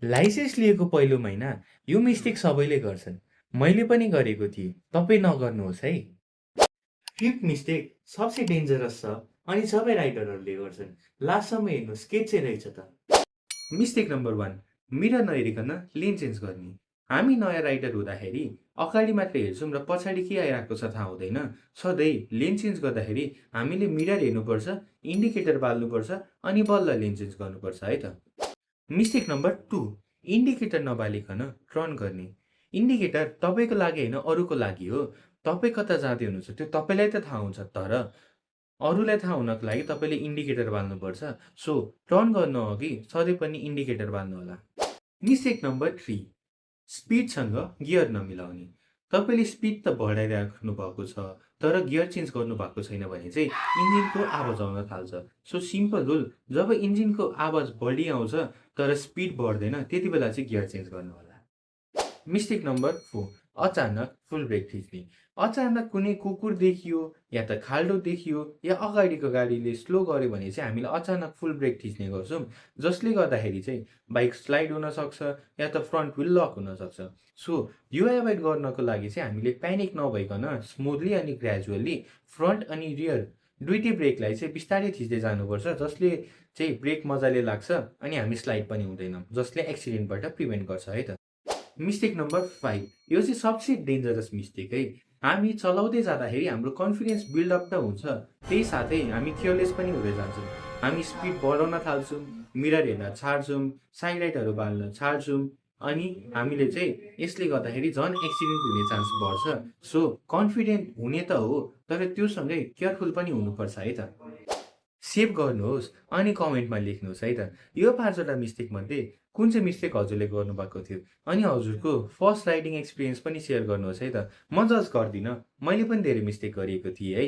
Licence लिएको पहिलो महिना यो मिस्टेक सबैले गर्छन्। मैले पनि गरेको थिएँ। तपाईँ नगर्नुहोस् है। फिफ्थ मिस्टेक सबसे डेन्जरस छ अनि सबै राइडरहरूले गर्छन्। लास्टसम्म हेर्नुहोस् के चाहिँ रहेछ त। मिस्टेक नम्बर 1, मिरर नहेरिकन लेन चेन्ज गर्ने। हामी नयाँ राइडर हुँदाखेरि अगाडि मात्रै हेर्छौँ र पछाडि के आइरहेको छ थाहा हुँदैन। सधैँ लेन चेन्ज गर्दाखेरि हामीले मिरर हेर्नुपर्छ, इन्डिकेटर बाल्नुपर्छ अनि बल्ल लेन चेन्ज गर्नुपर्छ है त। मिस्टेक नम्बर 2, इन्डिकेटर नबालिकन टर्न गर्ने। इन्डिकेटर तपाईँको लागि होइन अरूको लागि हो। तपाईँ कता जाँदै हुनुहुन्छ त्यो तपाईँलाई त थाहा हुन्छ, तर अरूलाई थाहा हुनको लागि तपाईँले इन्डिकेटर बाल्नुपर्छ। सो टर्न गर्नु अघि सधैँ पनि इन्डिकेटर बाल्नु होला। मिस्टेक नम्बर 3, स्पिडसँग गियर नमिलाउने। तपाईँले स्पिड त बढाइराख्नु भएको छ तर गियर चेन्ज गर्नु भएको छैन भने चाहिँ इन्जिनको आवाज आउन थाल्छ। सो सिम्पल रुल, जब इन्जिनको आवाज बढी आउँछ तर स्पिड बढ्दैन त्यति बेला चाहिँ गियर चेन्ज गर्नु होला। मिस्टेक नम्बर 4, अचानक फुल ब्रेक थिच्ने। अचानक कुनै कुकुर देखियो या त खाल्डो देखियो या अगाडिको गाडीले स्लो गर्यो भने चाहिँ हामीले अचानक फुल ब्रेक थिच्ने गर्छौँ, जसले गर्दाखेरि चाहिँ बाइक स्लाइड हुनसक्छ या त फ्रन्ट व्हिल लक हुनसक्छ। सो यो एभोइड गर्नको लागि चाहिँ हामीले प्यानिक नभइकन स्मुथली अनि ग्रेजुअली फ्रन्ट अनि रियर दुइटै ब्रेकलाई चाहिँ बिस्तारै थिच्दै जानुपर्छ, जसले चाहिँ ब्रेक मजाले लाग्छ अनि हामी स्लाइड पनि हुँदैनौँ, जसले एक्सिडेन्टबाट प्रिभेन्ट गर्छ है त। मिस्टेक नम्बर 5, यो चाहिँ सबसे डेन्जरस मिस्टेक है। हामी चलाउँदै जाँदाखेरि हाम्रो कन्फिडेन्स बिल्डअप त हुन्छ, त्यही साथै हामी केयरलेस पनि हुँदै जान्छौँ। हामी स्पिड बढाउन थाल्छौँ, मिरर हेर्न छाड्छौँ, साइड लाइटहरू बाल्न छाड्छौँ अनि हामीले चाहिँ यसले गर्दाखेरि झन् एक्सिडेन्ट हुने चान्स बढ्छ। सो कन्फिडेन्ट हुने त हो तर त्योसँगै केयरफुल पनि हुनुपर्छ है त। सेभ गर्नुहोस् अनि कमेन्टमा लेख्नुहोस् है त। यो 5वटा मिस्टेकमध्ये कुन चाहिँ मिस्टेक हजुरले गर्नुभएको थियो अनि हजुरको फर्स्ट राइडिङ एक्सपिरियन्स पनि सेयर गर्नुहोस् है त। म जज गर्दिनँ, मैले पनि धेरै मिस्टेक गरेको थिएँ है।